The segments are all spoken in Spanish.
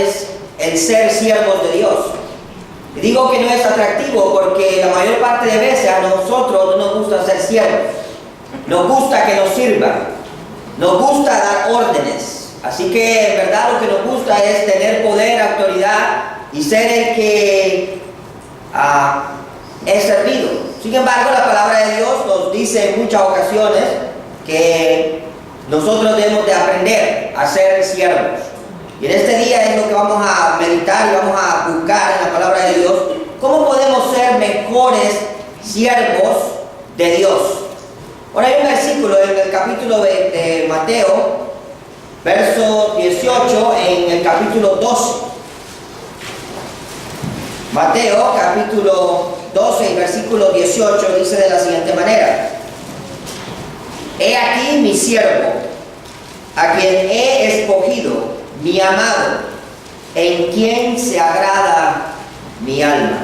es el ser siervos de Dios. Y digo que no es atractivo porque la mayor parte de veces a nosotros no nos gusta ser siervos. Nos gusta que nos sirvan. Nos gusta dar órdenes. Así que en verdad lo que nos gusta es tener poder, autoridad y ser el que es servido. Sin embargo, la palabra de Dios nos dice en muchas ocasiones que nosotros debemos de aprender a ser siervos. Y en este día es lo que vamos a meditar y vamos a buscar en la palabra de Dios. ¿Cómo podemos ser mejores siervos de Dios? Ahora hay un versículo en el capítulo de Mateo, verso 18, en el capítulo 12. Mateo, capítulo 12, versículo 18, dice de la siguiente manera: He aquí mi siervo, a quien he escogido, mi amado, en quien se agrada mi alma.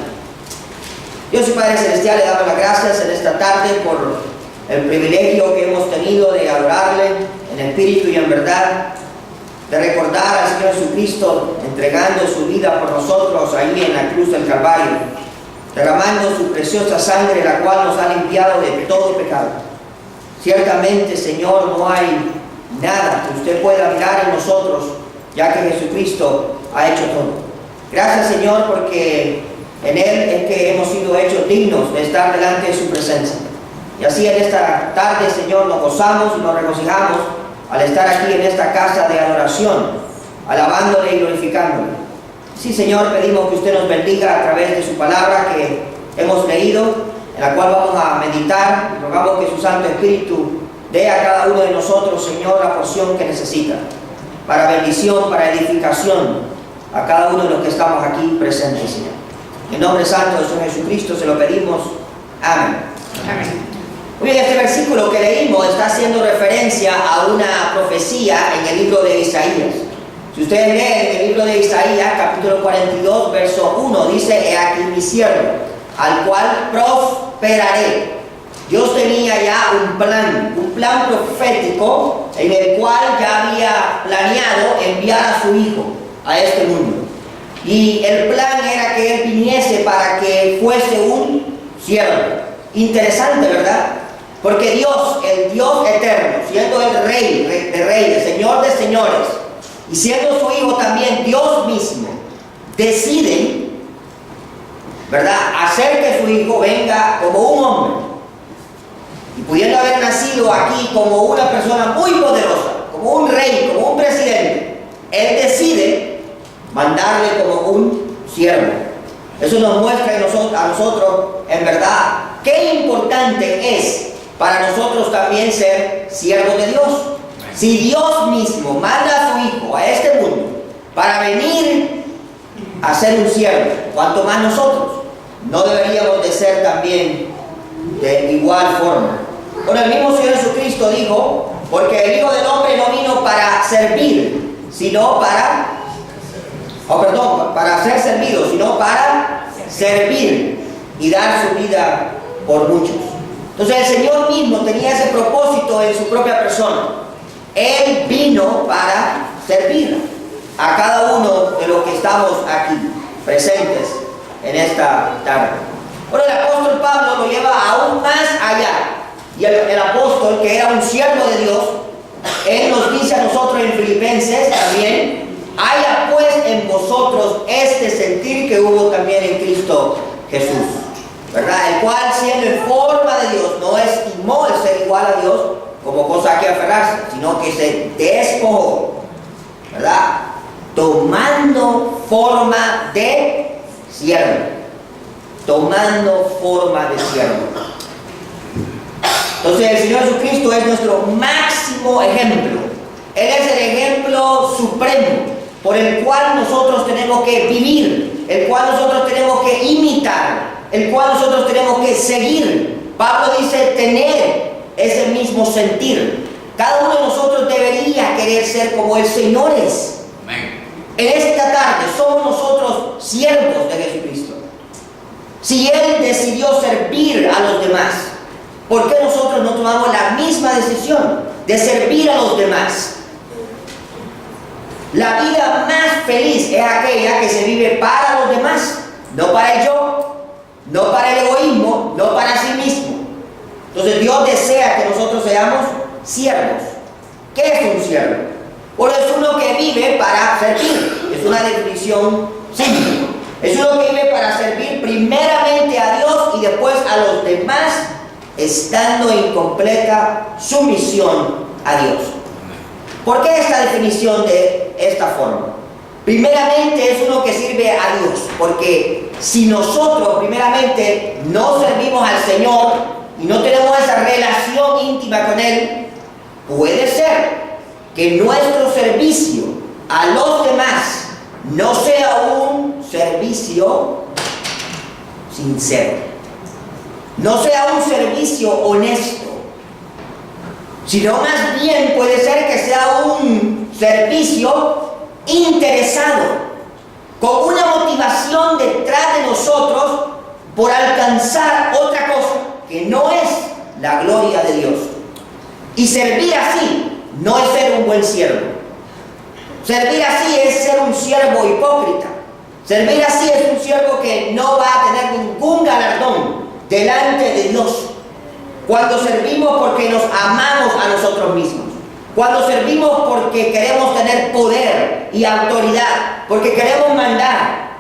Dios y Padre Celestial, le damos las gracias en esta tarde por el privilegio que hemos tenido de adorarle en espíritu y en verdad, de recordar al Señor Jesucristo entregando su vida por nosotros ahí en la cruz del Calvario, derramando su preciosa sangre, la cual nos ha limpiado de todo pecado. Ciertamente, Señor, no hay nada que usted pueda mirar en nosotros, ya que Jesucristo ha hecho todo. Gracias, Señor, porque en Él es que hemos sido hechos dignos de estar delante de su presencia. Y así en esta tarde, Señor, nos gozamos y nos regocijamos al estar aquí en esta casa de adoración, alabándole y glorificándole. Sí, Señor, pedimos que usted nos bendiga a través de su palabra que hemos leído, en la cual vamos a meditar, y rogamos que su Santo Espíritu dé a cada uno de nosotros, Señor, la porción que necesita, para bendición, para edificación, a cada uno de los que estamos aquí presentes, Señor. En nombre santo de Señor Jesucristo se lo pedimos. Amén. Amén. Muy bien, este versículo que leímos está haciendo referencia a una profecía en el libro de Isaías. Si ustedes leen en el libro de Isaías, capítulo 42, verso 1, dice: He aquí mi siervo, al cual prosperaré. Dios tenía ya un plan profético en el cual ya había planeado enviar a su Hijo a este mundo. Y el plan era que Él viniese para que fuese un siervo. Interesante, ¿verdad? Porque Dios, el Dios eterno, siendo el Rey de reyes, Señor de señores, y siendo su Hijo también Dios mismo, decide, ¿verdad?, hacer que su Hijo venga como un hombre. Y pudiendo haber nacido aquí como una persona muy poderosa, como un rey, como un presidente, Él decide mandarle como un siervo. Eso nos muestra a nosotros, en verdad, qué importante es para nosotros también ser siervos de Dios. Si Dios mismo manda a su Hijo a este mundo para venir a ser un siervo, ¿cuánto más nosotros? ¿No deberíamos de ser también de igual forma? Bueno, el mismo Señor Jesucristo dijo: porque el Hijo del Hombre no vino para servir, sino para ser servido, sino para servir y dar su vida por muchos. Entonces el Señor mismo tenía ese propósito en su propia persona. Él vino para servir a cada uno de los que estamos aquí presentes en esta tarde. Bueno, el apóstol Pablo lo lleva aún más allá. Y el apóstol, que era un siervo de Dios, él nos dice a nosotros en Filipenses también: haya pues en vosotros este sentir que hubo también en Cristo Jesús, ¿verdad? El cual, siendo en forma de Dios, no estimó el ser igual a Dios como cosa a que aferrarse, sino que se despojó, ¿verdad?, tomando forma de siervo. Tomando forma de siervo. Entonces el Señor Jesucristo es nuestro máximo ejemplo. Él es el ejemplo supremo por el cual nosotros tenemos que vivir, el cual nosotros tenemos que imitar, el cual nosotros tenemos que seguir. Pablo dice tener ese mismo sentir. Cada uno de nosotros debería querer ser como el Señor es. Amén. En esta tarde somos nosotros siervos de Jesucristo. Si Él decidió servir a los demás, ¿por qué nosotros no tomamos la misma decisión de servir a los demás? La vida más feliz es aquella que se vive para los demás, no para el yo, no para el egoísmo, no para sí mismo. Entonces Dios desea que nosotros seamos siervos. ¿Qué es un siervo? Bueno, es uno que vive para servir. Es una definición simple. Es uno que vive para servir primeramente a Dios y después a los demás, estando en completa sumisión a Dios. ¿Por qué esta definición de esta forma? Primeramente es uno que sirve a Dios, porque si nosotros primeramente no servimos al Señor y no tenemos esa relación íntima con Él, puede ser que nuestro servicio a los demás no sea un servicio sincero, no sea un servicio honesto, sino más bien puede ser que sea un servicio interesado, con una motivación detrás de nosotros por alcanzar otra cosa que no es la gloria de Dios. Y servir así no es ser un buen siervo. Servir así es ser un siervo hipócrita. Servir así es un siervo que no va a tener ningún galardón delante de Dios. Cuando servimos porque nos amamos a nosotros mismos. Cuando servimos porque queremos tener poder y autoridad, porque queremos mandar.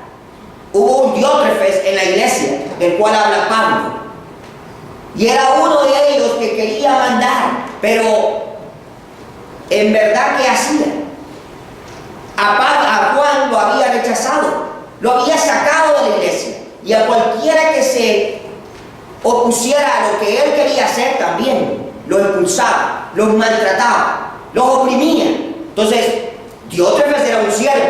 Hubo un Diótrefes en la iglesia, del cual habla Pablo. Y era uno de ellos que quería mandar, pero en verdad, ¿qué hacía? A Juan lo había rechazado, lo había sacado de la iglesia. Y a cualquiera que se opusiera a lo que él quería hacer también, lo expulsaba, los maltrataba, los oprimía. Entonces, Diótrefes era un siervo,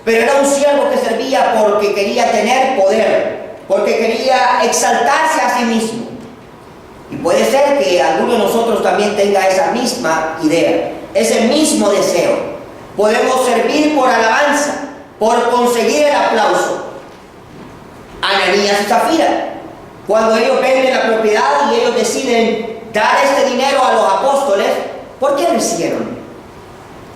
pero era un siervo que servía porque quería tener poder, porque quería exaltarse a sí mismo. Y puede ser que alguno de nosotros también tenga esa misma idea, ese mismo deseo. Podemos servir por alabanza, por conseguir el aplauso. Ananías y Zafira, cuando ellos venden la propiedad y ellos deciden dar este dinero a los apóstoles, ¿por qué lo hicieron?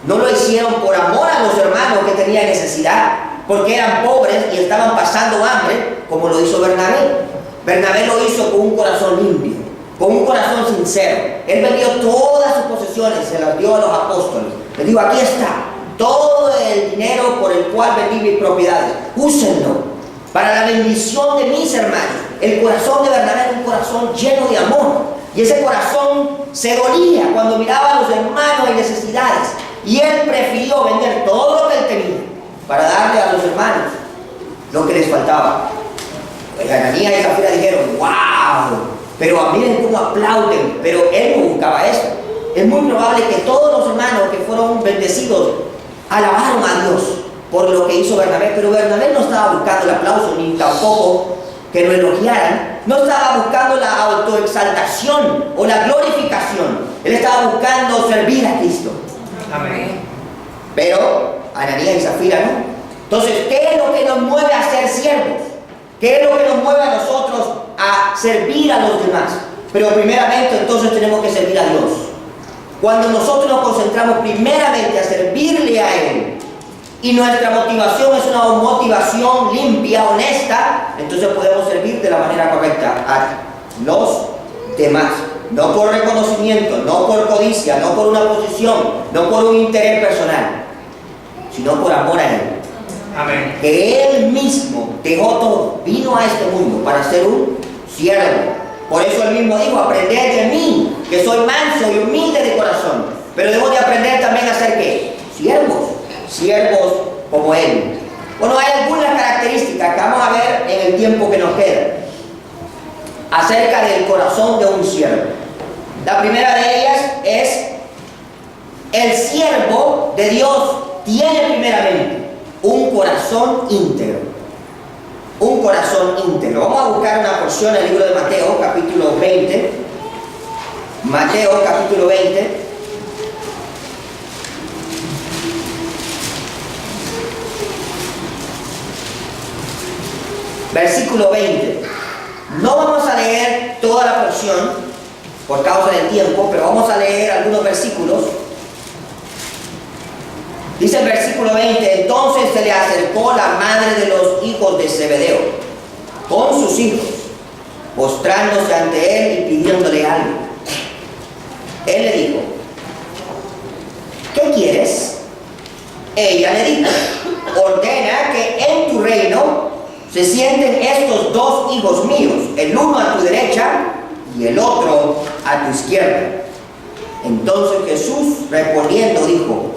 No lo hicieron por amor a los hermanos que tenían necesidad, porque eran pobres y estaban pasando hambre, como lo hizo Bernabé. Bernabé lo hizo con un corazón limpio, con un corazón sincero. Él vendió todas sus posesiones, se las dio a los apóstoles. Les dijo, aquí está, todo el dinero por el cual vendí mis propiedades, úsenlo para la bendición de mis hermanos. El corazón de Bernabé era un corazón lleno de amor. Y ese corazón se dolía cuando miraba a los hermanos en necesidades. Y él prefirió vender todo lo que él tenía para darle a los hermanos lo que les faltaba. Pues Ananías y Zafira dijeron, wow, pero miren cómo aplauden. Pero él no buscaba eso. Es muy probable que todos los hermanos que fueron bendecidos alabaron a Dios por lo que hizo Bernabé. Pero Bernabé no estaba buscando el aplauso ni tampoco que lo elogiaran. No estaba buscando la autoexaltación o la glorificación. Él estaba buscando servir a Cristo. Amén. Pero Ananías y Zafira no. Entonces, ¿qué es lo que nos mueve a ser siervos? ¿Qué es lo que nos mueve a nosotros a servir a los demás? Pero primeramente entonces tenemos que servir a Dios. Cuando nosotros nos concentramos primeramente a servirle a Él, y nuestra motivación es una motivación limpia, honesta, entonces podemos servir de la manera correcta a los demás. No por reconocimiento, no por codicia, no por una posición, no por un interés personal, sino por amor a Él. Amén. Que Él mismo dejó todo, vino a este mundo para ser un siervo. Por eso Él mismo dijo, aprended de mí, que soy manso y humilde de corazón. Pero debo de aprender también a ser ¿qué? Siervos como Él. Bueno, hay algunas características que vamos a ver en el tiempo que nos queda acerca del corazón de un siervo. La primera de ellas es: el siervo de Dios tiene primeramente un corazón íntegro. Un corazón íntegro. Vamos a buscar una porción del libro de Mateo, capítulo 20. Mateo, capítulo 20. Versículo 20. No vamos a leer toda la porción por causa del tiempo, pero vamos a leer algunos versículos. Dice el versículo 20: entonces se le de Zebedeo, con sus hijos, postrándose ante él y pidiéndole algo. Él le dijo: ¿qué quieres? Ella le dijo: ordena que en tu reino se sienten estos dos hijos míos, el uno a tu derecha y el otro a tu izquierda. Entonces Jesús respondiendo dijo: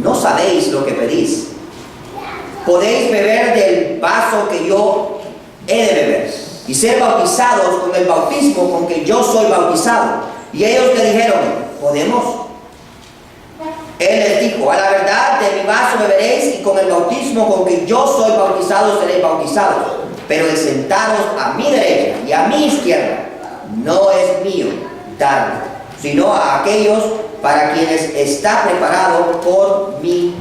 no sabéis lo que pedís. ¿Podéis beber del vaso que yo he de beber y ser bautizados con el bautismo con que yo soy bautizado? Y ellos le dijeron: ¿podemos? Él les dijo: a la verdad, de mi vaso beberéis, y con el bautismo con que yo soy bautizado seréis bautizados. Pero el sentaros a mi derecha y a mi izquierda no es mío darlo, sino a aquellos para quienes está preparado por mi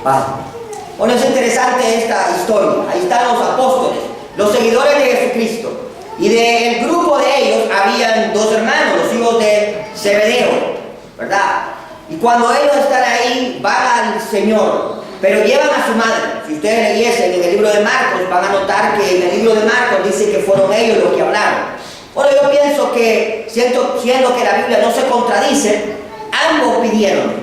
Padre. Bueno, es interesante esta historia. Ahí están los apóstoles, los seguidores de Jesucristo. Y del grupo de ellos habían dos hermanos, los hijos de Zebedeo, ¿verdad? Y cuando ellos están ahí, van al Señor, pero llevan a su madre. Si ustedes leyesen en el libro de Marcos, van a notar que en el libro de Marcos dice que fueron ellos los que hablaron. Bueno, yo pienso que, siendo que la Biblia no se contradice, ambos pidieron.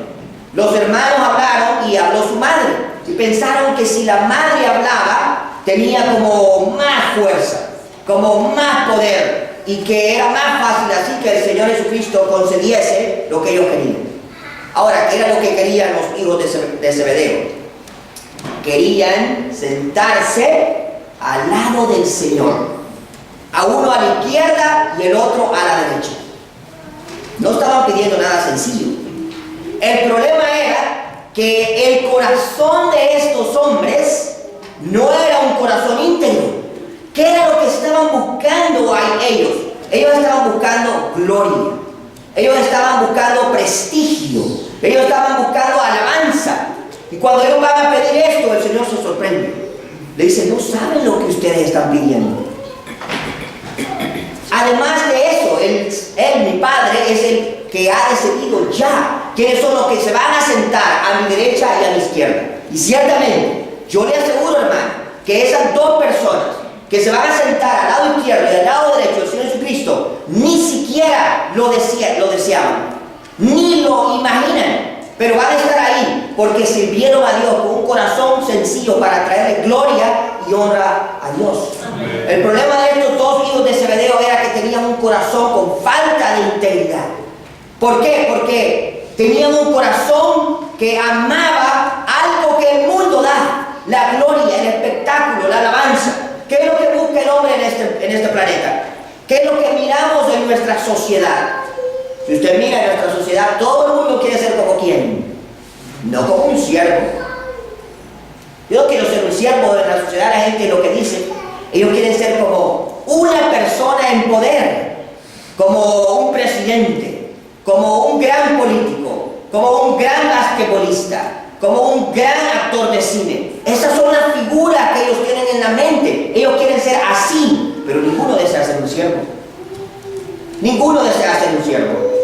Los hermanos hablaron y habló su madre. Y pensaron que si la madre hablaba, tenía como más fuerza, como más poder, y que era más fácil así que el Señor Jesucristo concediese lo que ellos querían. Ahora, ¿qué era lo que querían los hijos de Zebedeo? Querían sentarse al lado del Señor, a uno a la izquierda y el otro a la derecha. No estaban pidiendo nada sencillo. El problema era que el corazón de estos hombres no era un corazón íntegro. ¿Qué era lo que estaban buscando ellos? Ellos estaban buscando gloria. Ellos estaban buscando prestigio. Ellos estaban buscando alabanza. Y cuando ellos van a pedir esto, el Señor se sorprende. Le dice: no saben lo que ustedes están pidiendo. Además de eso, él, mi Padre, es el que ha decidido ya quiénes son los que se van a sentar a mi derecha y a mi izquierda. Y ciertamente, yo le aseguro, hermano, que esas dos personas que se van a sentar al lado izquierdo y al lado derecho del Señor Jesucristo, ni siquiera lo deseaban, ni lo imaginan, pero van a estar ahí porque sirvieron a Dios con un corazón sencillo para traerle gloria y honra a Dios. Amén. El problema de estos dos hijos de Zebedeo era que tenían un corazón con falta de integridad. ¿Por qué? Porque tenían un corazón que amaba algo que el mundo da: la gloria, el espectáculo, la alabanza. ¿Qué es lo que busca el hombre en este planeta? ¿Qué es lo que miramos en nuestra sociedad? Si usted mira en nuestra sociedad, todo el mundo quiere ser como quién, no como un siervo. Yo no quiero ser un siervo de la sociedad. La gente lo que dice, ellos quieren ser como una persona en poder, como un presidente, como un gran político, como un gran basquetbolista, como un gran actor de cine. Esas son las figuras que ellos tienen en la mente. Ellos quieren ser así, pero ninguno desea ser un siervo. Ninguno desea ser un siervo.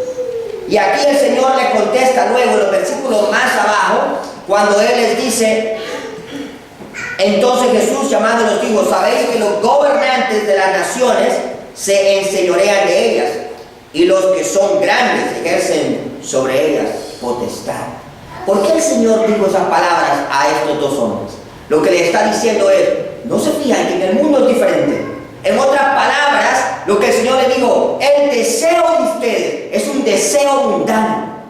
Y aquí el Señor le contesta luego en los versículos más abajo, cuando Él les dice: entonces Jesús llamándolos dijo: sabéis que los gobernantes de las naciones se enseñorean de ellas, y los que son grandes ejercen sobre ellas potestad. ¿Por qué el Señor dijo esas palabras a estos dos hombres? Lo que le está diciendo es: no se fijan que en el mundo es diferente. En otras palabras, lo que el Señor le dijo: el deseo de ustedes es un deseo mundano.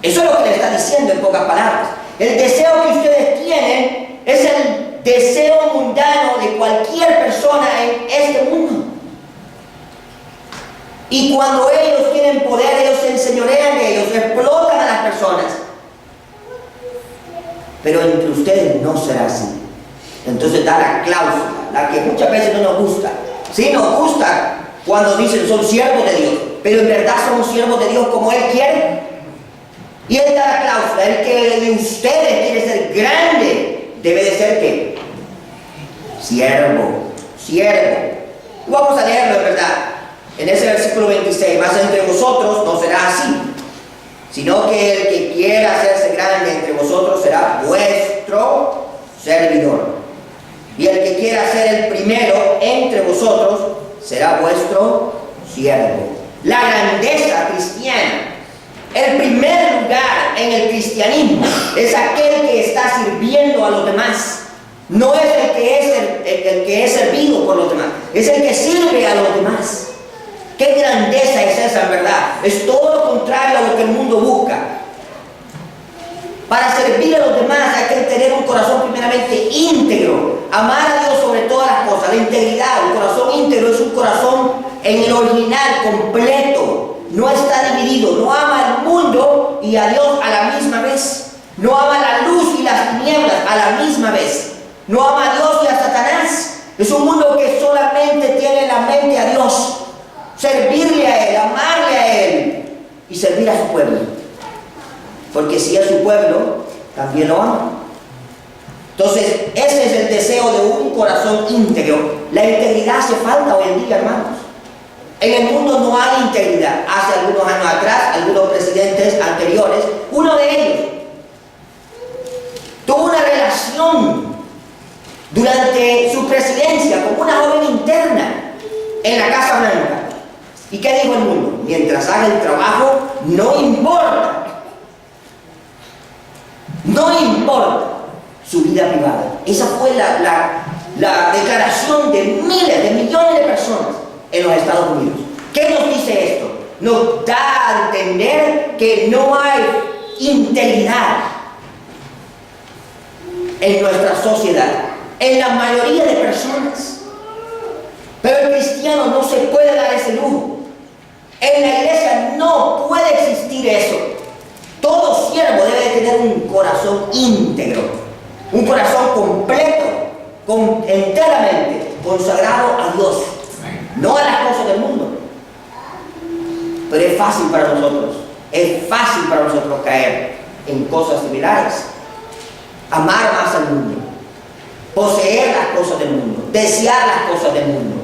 Eso es lo que le está diciendo en pocas palabras. El deseo que ustedes tienen es el deseo mundano de cualquier persona en este mundo. Y cuando ellos tienen poder, ellos se enseñorean de ellos, explotan a las personas. Pero entre ustedes no será así. Entonces da la cláusula, la que muchas veces no nos gusta. Sí nos gusta cuando dicen son siervos de Dios, pero en verdad somos siervos de Dios como Él quiere. Y Él da la cláusula: el que de ustedes quiere ser grande, debe de ser ¿qué? Siervo. Y vamos a leerlo, en verdad. En ese versículo 26, mas entre vosotros no será así, sino que el que quiera hacerse grande entre vosotros será vuestro servidor. Y quiera ser el primero entre vosotros, será vuestro siervo. La grandeza cristiana, el primer lugar en el cristianismo, es aquel que está sirviendo a los demás. No es el que es servido por los demás, es el que sirve a los demás. ¿Qué grandeza es esa, en verdad? Es todo lo contrario a lo que el mundo busca. Para servir a los demás hay que tener un corazón primeramente íntegro, amar a Dios sobre todas las cosas. La integridad, el corazón íntegro es un corazón en el original, completo, no está dividido, no ama al mundo y a Dios a la misma vez, no ama la luz y las tinieblas a la misma vez, no ama a Dios y a Satanás. Es un mundo que solamente tiene en la mente a Dios, servirle a Él, amarle a Él y servir a su pueblo. Porque si es su pueblo, también lo ama. Entonces, ese es el deseo de un corazón íntegro. La integridad hace falta hoy en día, hermanos. En el mundo no hay integridad. Hace algunos años atrás, algunos presidentes anteriores, uno de ellos tuvo una relación durante su presidencia con una joven interna en la Casa Blanca. ¿Y qué dijo el mundo? Mientras haga el trabajo, no importa. No importa su vida privada. Esa fue la declaración de miles, de millones de personas en los Estados Unidos. ¿Qué nos dice esto? Nos da a entender que no hay integridad en nuestra sociedad, en la mayoría de personas. Pero el cristiano no se puede dar ese lujo. En la iglesia no puede existir eso. Todo siervo debe de tener un corazón íntegro, un corazón completo, enteramente consagrado a Dios, no a las cosas del mundo. Pero es fácil para nosotros caer en cosas similares, amar más al mundo, poseer las cosas del mundo, desear las cosas del mundo,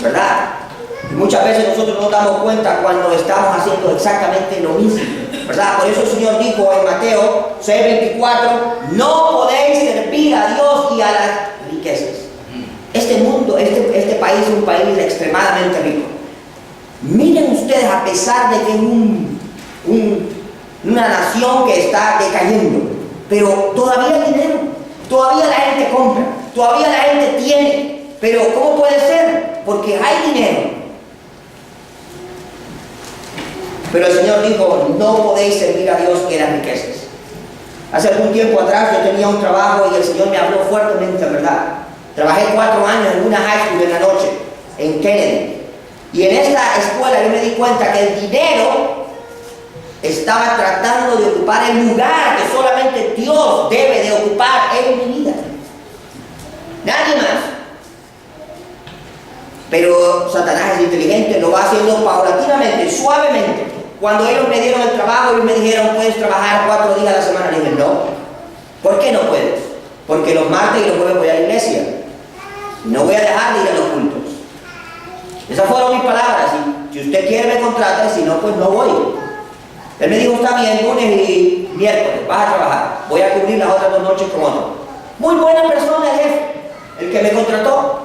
¿verdad? Y muchas veces nosotros nos damos cuenta cuando estamos haciendo exactamente lo mismo, ¿verdad? Por eso el Señor dijo en Mateo 6:24, no podéis servir a Dios y a las riquezas. Este mundo, este país es un país extremadamente rico. Miren ustedes, a pesar de que es una nación que está decayendo, pero todavía hay dinero, todavía la gente compra, todavía la gente tiene. Pero ¿cómo puede ser? Porque hay dinero. Pero el Señor dijo, no podéis servir a Dios y a las riquezas. Hace algún tiempo atrás yo tenía un trabajo y el Señor me habló fuertemente, ¿verdad? Trabajé 4 años en una high school en la noche, en Kennedy. Y en esta escuela yo me di cuenta que el dinero estaba tratando de ocupar el lugar que solamente Dios debe de ocupar en mi vida. Nadie más. Pero Satanás es inteligente, lo va haciendo paulatinamente, suavemente. Cuando ellos me dieron el trabajo, ellos me dijeron, puedes trabajar 4 días a la semana. Le dije, no. ¿Por qué no puedes? Porque los martes y los jueves voy a la iglesia. No voy a dejar de ir a los cultos. Esas fueron mis palabras. Si usted quiere me contrata, y si no, pues no voy. Él me dijo, está bien, lunes y miércoles, vas a trabajar. Voy a cubrir las otras 2 noches con otro. Muy buena persona el jefe, el que me contrató.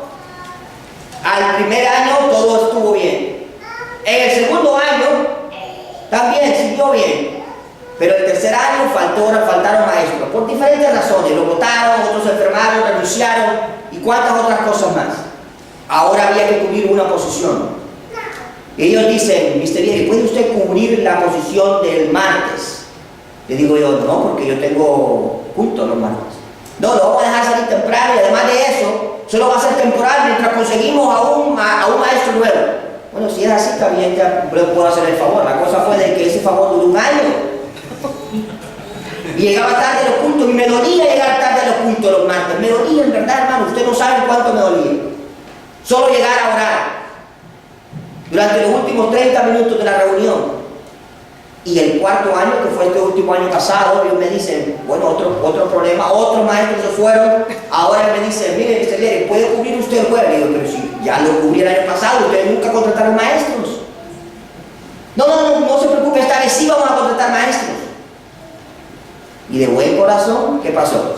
Al primer año todo estuvo bien. En el segundo año también siguió bien. Pero el tercer año faltaron maestros. Por diferentes razones. Lo botaron, otros se enfermaron, renunciaron y cuantas otras cosas más. Ahora había que cubrir una posición. Y ellos dicen, Mr. Vieri, ¿puede usted cubrir la posición del martes? Le digo yo, no, porque yo tengo culto los martes. No, lo vamos a dejar salir temprano y además de eso, solo va a ser temporal mientras conseguimos a un maestro nuevo. Bueno, si es así, también ya le puedo hacer el favor. La cosa fue de que ese favor duró 1 año. Y llegaba tarde a los cultos y me dolía llegar tarde a los cultos los martes. Me dolía, en verdad, hermano. Usted no sabe cuánto me dolía. Solo llegar a orar durante los últimos 30 minutos de la reunión. Y el 4º año, que fue este último año pasado, ellos me dicen, bueno, otro problema, otros maestros se fueron. Ahora me dicen, mire, Mr. Vieri, ¿puede cubrir usted el jueves? Le digo, pero si ya lo cubrí el año pasado, ustedes nunca contrataron maestros. No se preocupe, esta vez sí vamos a contratar maestros. Y de buen corazón, ¿qué pasó?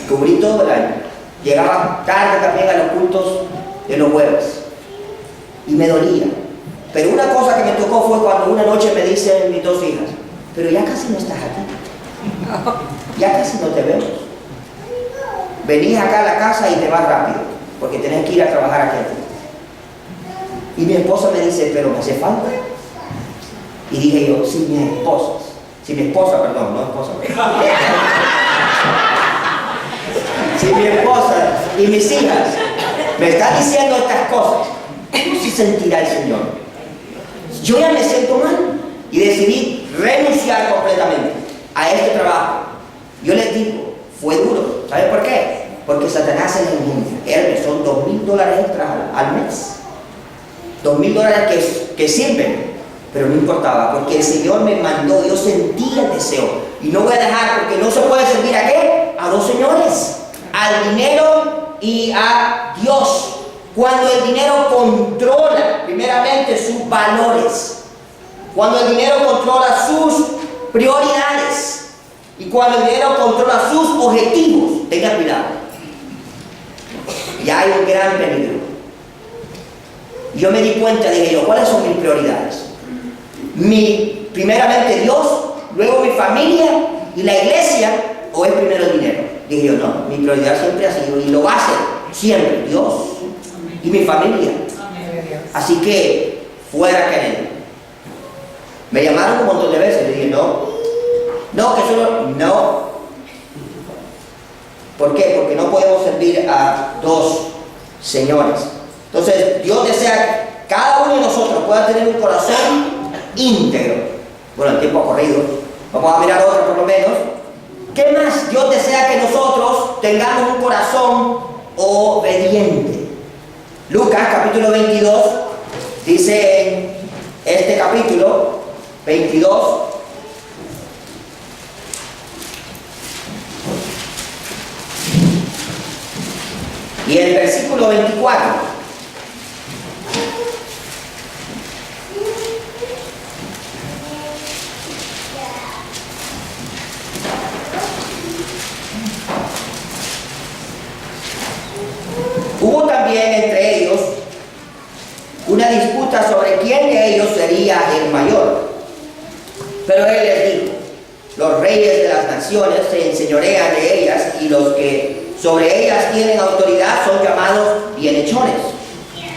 Cubrí todo el año. Llegaba tarde también a los cultos de los jueves y me dolía. Pero una cosa que me tocó fue cuando una noche me dicen mis dos hijas: pero ya casi no estás aquí, ya casi no te vemos. Venís acá a la casa y te vas rápido, porque tenés que ir a trabajar aquí. Y mi esposa me dice: pero me hace falta. Y dije yo: si mi esposa, perdón, no esposa. Si mi esposa y mis hijas me están diciendo estas cosas, ¿cómo se sentirá el Señor? Yo ya me siento mal y decidí renunciar completamente a este trabajo. Yo les digo, fue duro. ¿Saben por qué? Porque Satanás es el son $2,000 extras al mes. $2,000 que sirven, pero no importaba, porque el Señor me mandó. Yo sentía el deseo y no voy a dejar, porque no se puede servir ¿a qué? A dos señores, al dinero y a Dios. Cuando el dinero controla primeramente sus valores, cuando el dinero controla sus prioridades y cuando el dinero controla sus objetivos, tenga cuidado. Ya hay un gran peligro. Yo me di cuenta, dije yo, ¿cuáles son mis prioridades? Primeramente Dios, luego mi familia y la iglesia, ¿o es primero el dinero? Dije yo, no, mi prioridad siempre ha sido, y lo va a ser siempre, Dios y mi familia. Así que, fuera Kennedy. Me llamaron un montón de veces, le dije, no, que solo, no. ¿Por qué? Porque no podemos servir a dos señores. Entonces, Dios desea que cada uno de nosotros pueda tener un corazón íntegro. Bueno, el tiempo ha corrido, vamos a mirar otro por lo menos. ¿Qué más? Dios desea que nosotros tengamos un corazón obediente. Lucas capítulo 22 dice en este capítulo 22, y el versículo 24. Hubo también entre ellos una disputa sobre quién de ellos sería el mayor. Pero él les dijo: los reyes de las naciones se enseñorean de ellas, y los que sobre ellas tienen autoridad son llamados bienhechores.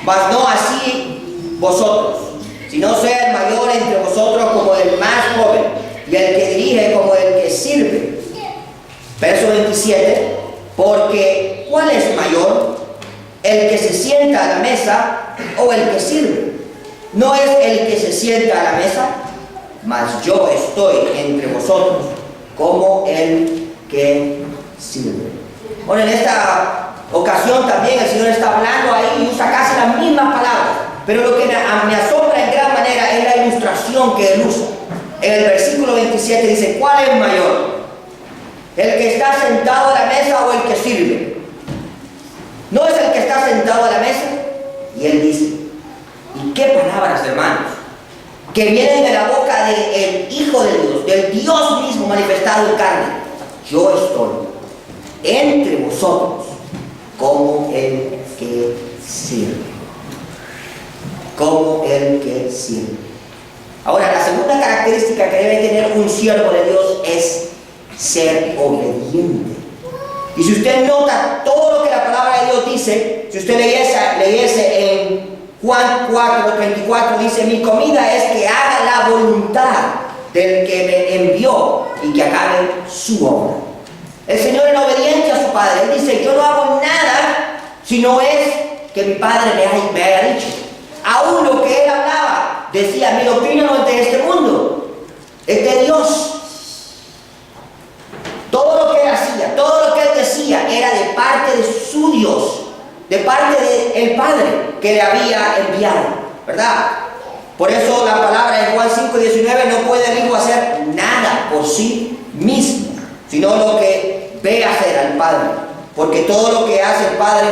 Mas no así vosotros, sino sea el mayor entre vosotros como el más joven, y el que dirige como el que sirve. Verso 27. Porque ¿cuál es mayor? ¿El que se sienta a la mesa o el que sirve? ¿No es el que se sienta a la mesa? Mas yo estoy entre vosotros como el que sirve. Bueno, en esta ocasión también el Señor está hablando ahí y usa casi las mismas palabras, pero lo que me asombra en gran manera es la ilustración que él usa. En el versículo 27 dice: ¿cuál es mayor? ¿El que está sentado a la mesa o el que sirve? ¿No es el que está sentado a la mesa? Y él dice, y qué palabras, hermanos, que vienen de la boca del Hijo de Dios, del Dios mismo manifestado en carne. Yo estoy entre vosotros como el que sirve. Como el que sirve. Ahora, la segunda característica que debe tener un siervo de Dios es ser obediente. Y si usted nota todo lo que la palabra de Dios dice, si usted leyese en Juan 4:34, dice: mi comida es que haga la voluntad del que me envió y que acabe su obra. El Señor en obediencia a su Padre, Él dice: yo no hago nada si no es que mi Padre me haya dicho. Aún lo que Él hablaba, decía: mi doctrina no es de este mundo, es de Dios. Todo lo que Él hacía, todo lo que Él decía era de parte de su Dios, de parte del Padre que le había enviado, ¿verdad? Por eso la palabra en Juan 5:19: no puede el Hijo hacer nada por sí mismo, sino lo que ve hacer al Padre, porque todo lo que hace el Padre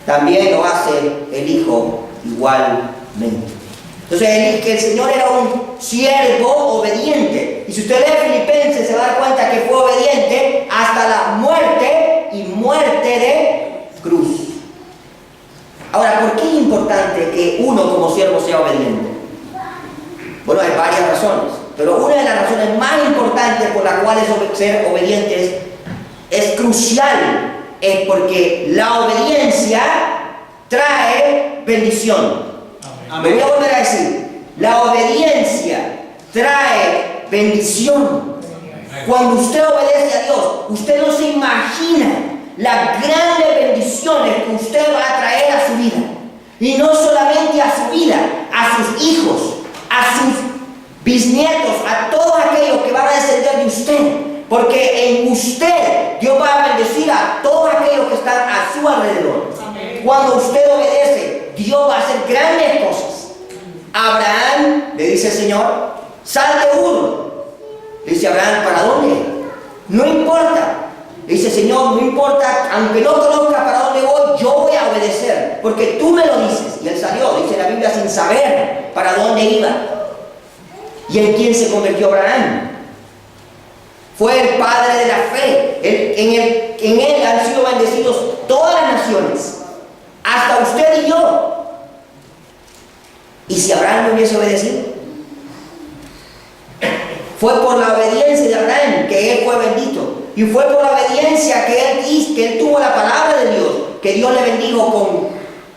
también lo hace el Hijo igualmente. Entonces, que el Señor era un siervo obediente. Y si usted lee Filipenses, se va a dar cuenta que fue obediente hasta la muerte y muerte ninguno como siervo sea obediente. Bueno, hay varias razones, pero una de las razones más importantes por las cuales ser obedientes es crucial, es porque la obediencia trae bendición. Lo voy a volver a decir, la obediencia trae bendición. Cuando usted obedece a Dios, usted no se imagina las grandes bendiciones que usted va a traer a su vida. Y no solamente a su vida, a sus hijos, a sus bisnietos, a todos aquellos que van a descender de usted. Porque en usted Dios va a bendecir a todos aquellos que están a su alrededor. Cuando usted obedece, Dios va a hacer grandes cosas. Abraham, le dice el Señor, sal de Ur. Le dice Abraham, ¿para dónde? No importa. Le dice, Señor, no importa, aunque no conozca para dónde voy, yo voy a obedecer, porque tú me lo dices. Y él salió, dice la Biblia, sin saber para dónde iba. ¿Y en quién se convirtió Abraham? Fue el padre de la fe. En él han sido bendecidos todas las naciones, hasta usted y yo. ¿Y si Abraham no hubiese obedecido? Fue por la obediencia de Abraham que él fue bendito. Y fue por la obediencia que él tuvo la palabra de Dios, que Dios le bendijo con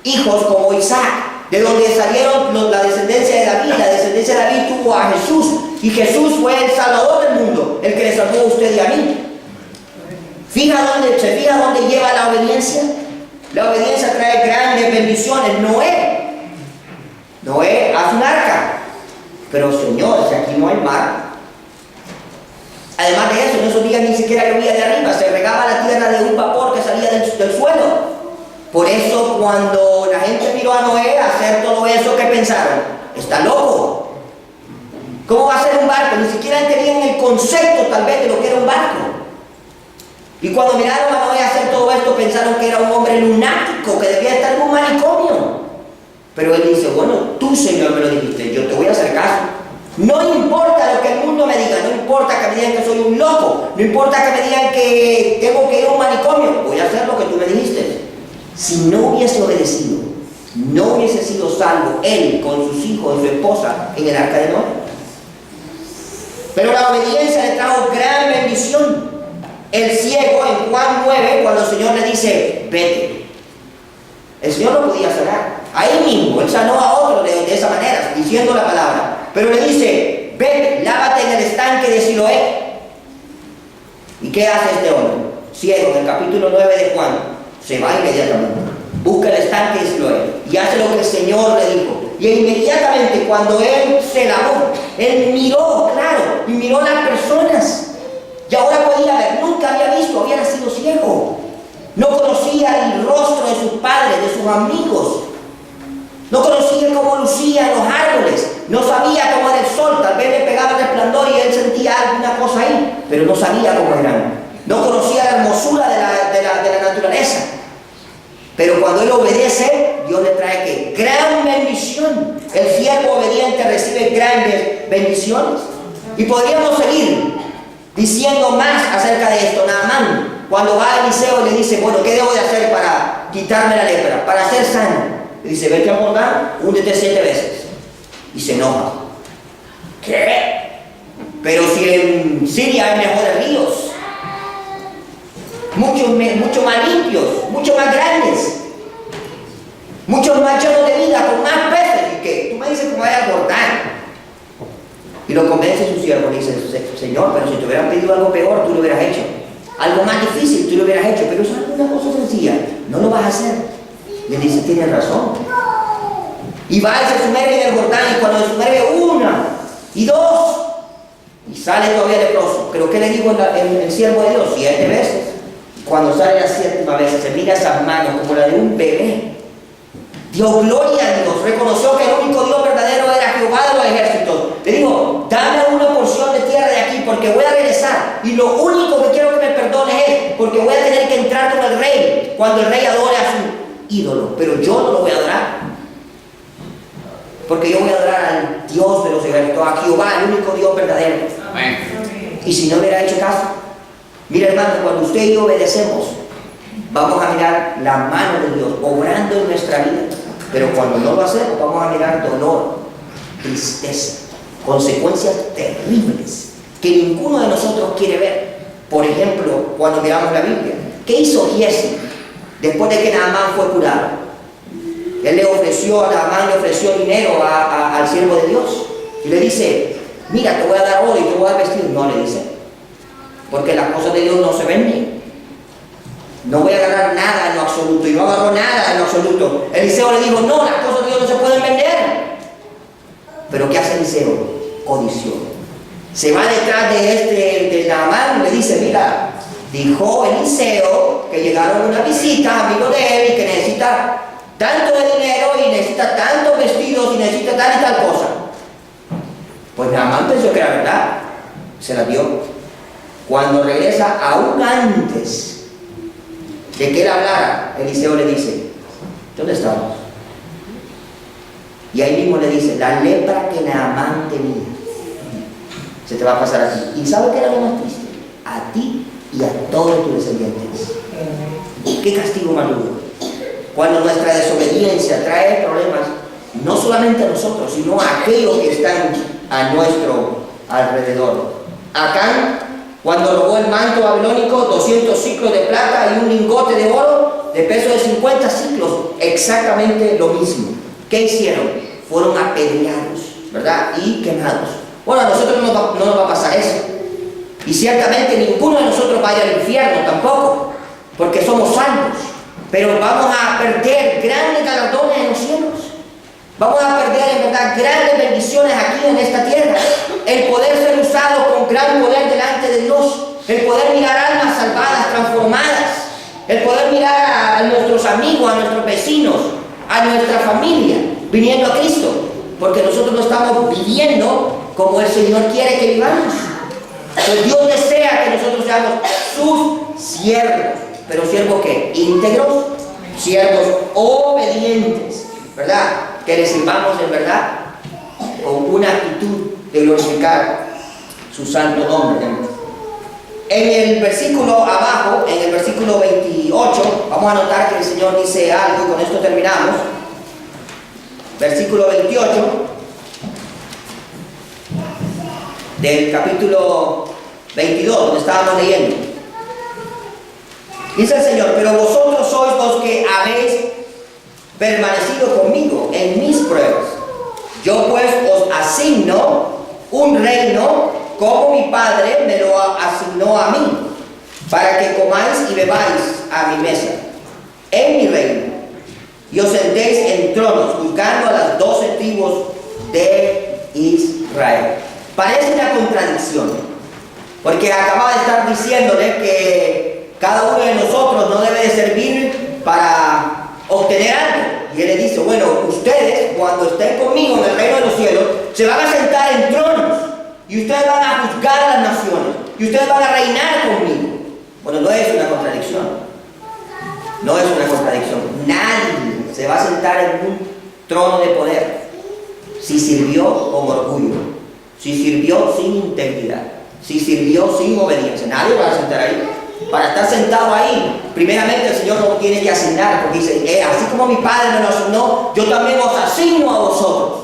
hijos como Isaac, de donde salieron la descendencia de David. La descendencia de David tuvo a Jesús, y Jesús fue el Salvador del mundo, el que le salvó a usted y a mí. ¿Se fija dónde lleva la obediencia? La obediencia trae grandes bendiciones. Noé hace un arca, pero Señor, si aquí no hay mar. Además de eso, en esos días ni siquiera llovía de arriba, se regaba la tierra de un vapor que salía del suelo. Por eso cuando la gente miró a Noé hacer todo eso, ¿qué pensaron? Está loco. ¿Cómo va a ser un barco? Ni siquiera tenían el concepto tal vez de lo que era un barco. Y cuando miraron a Noé hacer todo esto, pensaron que era un hombre lunático, que debía estar en un manicomio. Pero él dice, bueno, tú, Señor, me lo dijiste, yo te voy a hacer caso. No importa lo que el mundo me diga, no importa que me digan que soy un loco, no importa que me digan que tengo que ir a un manicomio, voy a hacer lo que tú me dijiste. Si no hubiese obedecido, no hubiese sido salvo él con sus hijos y su esposa en el arca de Noé. Pero la obediencia le trajo gran bendición. El ciego en Juan 9, cuando el Señor le dice, vete, el Señor lo podía sanar. Ahí mismo, él sanó a otro de esa manera, diciendo la palabra. Pero le dice, vete, lávate en el estanque de Siloé. ¿Y qué hace este hombre? Ciego, en el capítulo 9 de Juan, se va inmediatamente, busca el estanque de Siloé y hace lo que el Señor le dijo. Y inmediatamente cuando él se lavó, él miró, claro, y miró a las personas. Y ahora podía ver, nunca había visto, había nacido ciego. No conocía el rostro de sus padres, de sus amigos. No conocía cómo lucían los árboles. No sabía cómo era el sol. Tal vez le pegaba el resplandor y él sentía alguna cosa ahí, pero no sabía cómo eran. No conocía la hermosura de la naturaleza. Pero cuando él obedece, Dios le trae ¿qué? Gran bendición. El siervo obediente recibe grandes bendiciones. Y podríamos seguir diciendo más acerca de esto. Naamán, cuando va a Eliseo y le dice, bueno, ¿qué debo de hacer para quitarme la lepra? Para ser sano. Le dice, vete a Jordán, húndete 7 veces. Y se enoja. ¿Qué? Pero si en Siria hay mejores ríos, mucho más limpios, mucho más grandes, muchos más llenos de vida, con más peces. ¿Y qué? Tú me dices que vaya a Jordán. Y lo convence su siervo, le dice, Señor, pero si te hubieran pedido algo peor, tú lo hubieras hecho. Algo más difícil, tú lo hubieras hecho. Pero eso es una cosa sencilla, no lo vas a hacer. Y él dice, tienes razón. Y va y se sumerge en el Jordán, y cuando se sumerge 1 y 2, y sale todavía leproso. ¿Pero qué le dijo el siervo de Dios? 7 veces. Cuando sale la 7ª vez, se mira esas manos como la de un bebé. Dio gloria a Dios, reconoció que el único Dios verdadero era Jehová de los ejércitos. Le dijo, dame una porción de tierra de aquí porque voy a regresar. Y lo único que quiero que me perdones es porque voy a tener que entrar con el rey cuando el rey adore a su ídolo. Pero yo no lo voy a adorar. Porque yo voy a adorar al Dios de los ejércitos, a Jehová, el único Dios verdadero. Amén. Y si no hubiera hecho caso, mira hermano, cuando usted y yo obedecemos, vamos a mirar la mano de Dios obrando en nuestra vida. Pero cuando no lo hacemos, vamos a mirar dolor, tristeza, consecuencias terribles que ninguno de nosotros quiere ver. Por ejemplo, cuando miramos la Biblia, ¿qué hizo Giesi después de que Naamán fue curado? Él le ofreció a Naamán, le ofreció dinero al siervo de Dios y le dice: mira, te voy a dar oro y te voy a dar vestido. No, le dice, porque las cosas de Dios no se venden. No voy a agarrar nada en lo absoluto. Y no agarró nada en lo absoluto. Eliseo le dijo: no, las cosas de Dios no se pueden vender. Pero ¿qué hace Eliseo? Codició. Se va detrás de Naamán y le dice: mira, dijo Eliseo que llegaron una visita, amigos de él, y que necesita tanto de dinero y necesita tantos vestidos y necesita tal y tal cosa. Pues Naamán pensó que era verdad, se la dio. Cuando regresa, aún antes de que él hablara, Eliseo le dice: ¿dónde estamos? Y ahí mismo le dice: la lepra que Naamán tenía se te va a pasar a ti. ¿Y sabe qué era lo más triste? A ti y a todos tus descendientes. ¿Qué castigo más duro? Cuando nuestra desobediencia trae problemas, no solamente a nosotros, sino a aquellos que están a nuestro alrededor. Acán, cuando robó el manto babilónico, 200 ciclos de plata y un lingote de oro de peso de 50 ciclos, exactamente lo mismo. ¿Qué hicieron? Fueron apedreados, ¿verdad? Y quemados. Bueno, a nosotros no nos va a pasar eso. Y ciertamente ninguno de nosotros va a ir al infierno tampoco, porque somos salvos. Pero vamos a perder grandes galardones en los cielos. Vamos a perder, en verdad, grandes bendiciones aquí en esta tierra. El poder ser usado con gran poder delante de Dios. El poder mirar almas salvadas, transformadas. El poder mirar a nuestros amigos, a nuestros vecinos, a nuestra familia, viniendo a Cristo. Porque nosotros no estamos viviendo como el Señor quiere que vivamos. Pues Dios desea que nosotros seamos sus siervos. ¿Pero siervos qué? Íntegros, siervos obedientes, ¿verdad? Que le sirvamos en verdad con una actitud de glorificar su santo nombre. En el versículo abajo, en el versículo 28, vamos a notar que el Señor dice algo, y con esto terminamos. Versículo 28 del capítulo 22, donde estábamos leyendo. Dice el Señor: pero vosotros sois los que habéis permanecido conmigo en mis pruebas. Yo pues os asigno un reino como mi Padre me lo asignó a mí, para que comáis y bebáis a mi mesa en mi reino, y os sentéis en tronos, juzgando a las 12 tribus de Israel. Parece una contradicción, porque acaba de estar diciéndole que cada uno de nosotros no debe de servir para obtener algo. Y él le dice: bueno, ustedes cuando estén conmigo en el reino de los cielos se van a sentar en tronos y ustedes van a juzgar a las naciones y ustedes van a reinar conmigo. Bueno, no es una contradicción. No es una contradicción. Nadie se va a sentar en un trono de poder si sirvió con orgullo, si sirvió sin integridad, si sirvió sin obediencia. Nadie va a sentar ahí. Para estar sentado ahí, primeramente el Señor nos tiene que asignar, porque dice: así como mi Padre me lo asignó, yo también os asigno a vosotros.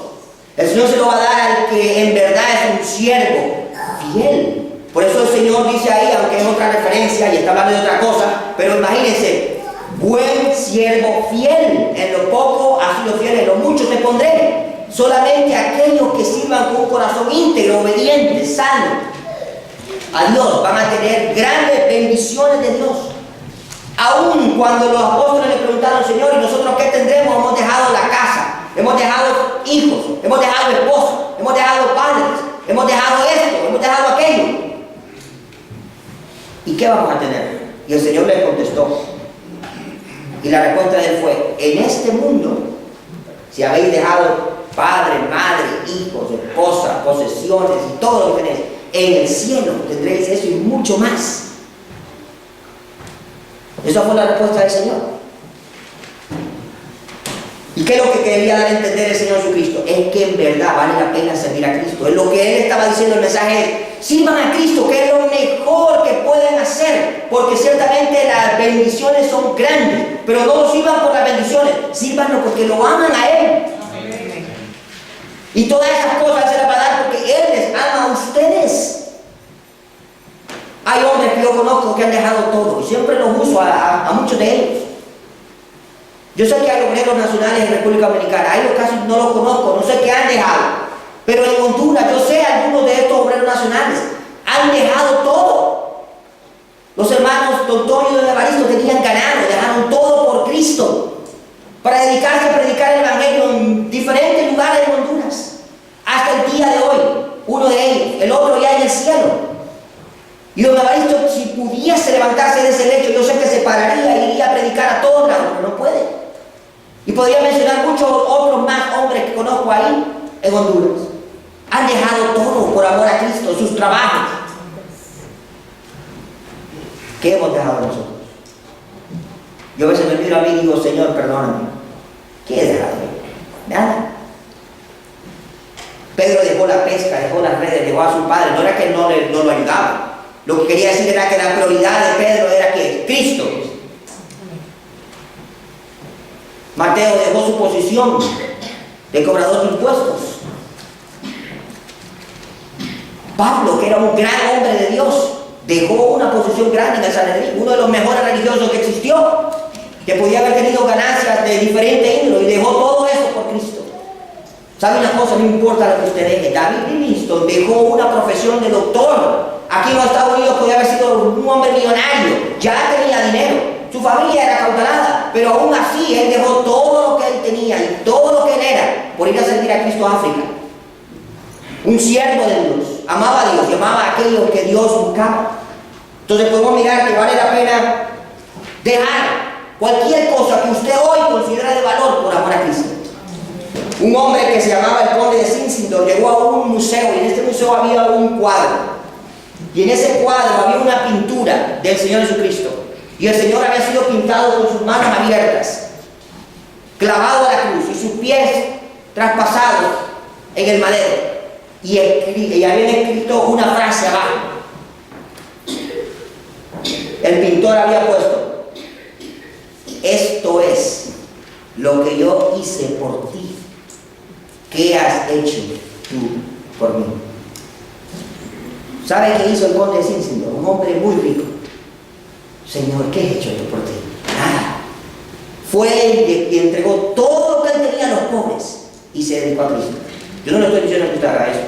El Señor se lo va a dar al que en verdad es un siervo fiel. Por eso el Señor dice ahí, aunque es otra referencia y está hablando de otra cosa, pero imagínense: buen siervo fiel, en lo poco has sido fiel, en lo mucho te pondré. Solamente aquellos que sirvan con un corazón íntegro, obediente, sano a Dios van a tener grandes bendiciones de Dios. Aún cuando los apóstoles le preguntaron: Señor, ¿y nosotros qué tendremos? Hemos dejado la casa, hemos dejado hijos, hemos dejado esposos, hemos dejado padres, hemos dejado esto, hemos dejado aquello. ¿Y qué vamos a tener? Y el Señor les contestó, y la respuesta de él fue: en este mundo, si habéis dejado padre, madre, hijos, esposa, posesiones y todo lo que tenéis, en el cielo tendréis eso y mucho más. Esa fue la respuesta del Señor. Y ¿Y qué es lo que quería dar a entender el Señor Jesucristo? Es que en verdad vale la pena servir a Cristo. Es lo que Él estaba diciendo, el mensaje es: sirvan a Cristo, que es lo mejor que pueden hacer, porque ciertamente las bendiciones son grandes, pero no sirvan por las bendiciones, sírvanlo porque lo aman a Él. Y todas esas cosas se las va a dar porque Él les ama a ustedes. Hay hombres que yo conozco que han dejado todo, y siempre los uso a muchos de ellos. Yo sé que hay obreros nacionales en República Dominicana, a ellos casi no los conozco, no sé qué han dejado. Pero en Honduras, yo sé algunos de estos obreros nacionales han dejado todo. Los hermanos Don Tonio y Don Evaristo tenían ganado, dejaron todo por Cristo, para dedicarse a predicar el Evangelio en diferentes lugares de Honduras. Hasta el día de hoy, uno de ellos, el otro ya en el cielo. Y Don Evaristo, si pudiese levantarse de ese lecho, yo sé que se pararía e iría a predicar a todos lados, pero no puede. Y podría mencionar muchos otros más hombres que conozco ahí en Honduras. Han dejado todo por amor a Cristo, sus trabajos. ¿Qué hemos dejado nosotros? Yo a veces me miro a mí y digo: Señor, perdóname. ¿Qué he dejado? Nada. Pedro dejó la pesca, dejó las redes, dejó a su padre. No era que no lo ayudaba. Lo que quería decir era que la prioridad de Pedro era que Cristo. Mateo dejó su posición de cobrador de impuestos. Pablo, que era un gran hombre de Dios, dejó una posición grande en el Sanedrín, uno de los mejores religiosos que existió, que podía haber tenido ganancias de diferente índole, y dejó todo eso por Cristo. ¿Sabe una cosa? No importa lo que usted deje. David Livingstone dejó una profesión de doctor. Aquí en los Estados Unidos podía haber sido un hombre millonario, ya tenía dinero, su familia era acaudalada, pero aún así él dejó todo lo que él tenía y todo lo que él era por ir a servir a Cristo a África. Un siervo de Dios, amaba a Dios, llamaba a aquellos que Dios buscaba. Entonces podemos mirar que vale la pena dejar cualquier cosa que usted hoy considera de valor por amor a Cristo. Un hombre que se llamaba el conde de Zinzendorf llegó a un museo, y en este museo había un cuadro. Y en ese cuadro había una pintura del Señor Jesucristo. Y el Señor había sido pintado con sus manos abiertas, clavado a la cruz, y sus pies traspasados en el madero. Y habían escrito una frase abajo. El pintor había puesto: esto es lo que yo hice por ti. ¿Qué has hecho tú por mí? ¿Sabe qué hizo el conde de Zinzendorf? Un hombre muy rico. Señor, ¿qué he hecho yo por ti? Nada. Fue él que entregó todo lo que él tenía a los pobres y se dedicó a Cristo. Yo no le estoy diciendo que usted haga eso,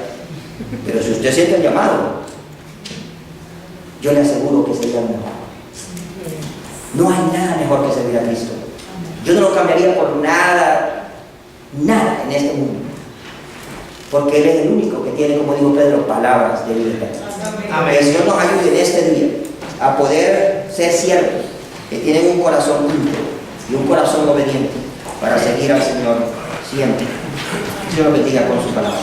pero si usted siente el llamado, yo le aseguro que sería el mejor. No hay nada mejor que servir a Cristo. Yo no lo cambiaría por nada, nada en este mundo. Porque Él es el único que tiene, como dijo Pedro, palabras de vida eterna. Que el Señor nos ayude en este día a poder ser siervos que tienen un corazón limpio y un corazón obediente para seguir al Señor siempre. Dios bendiga con sus palabras.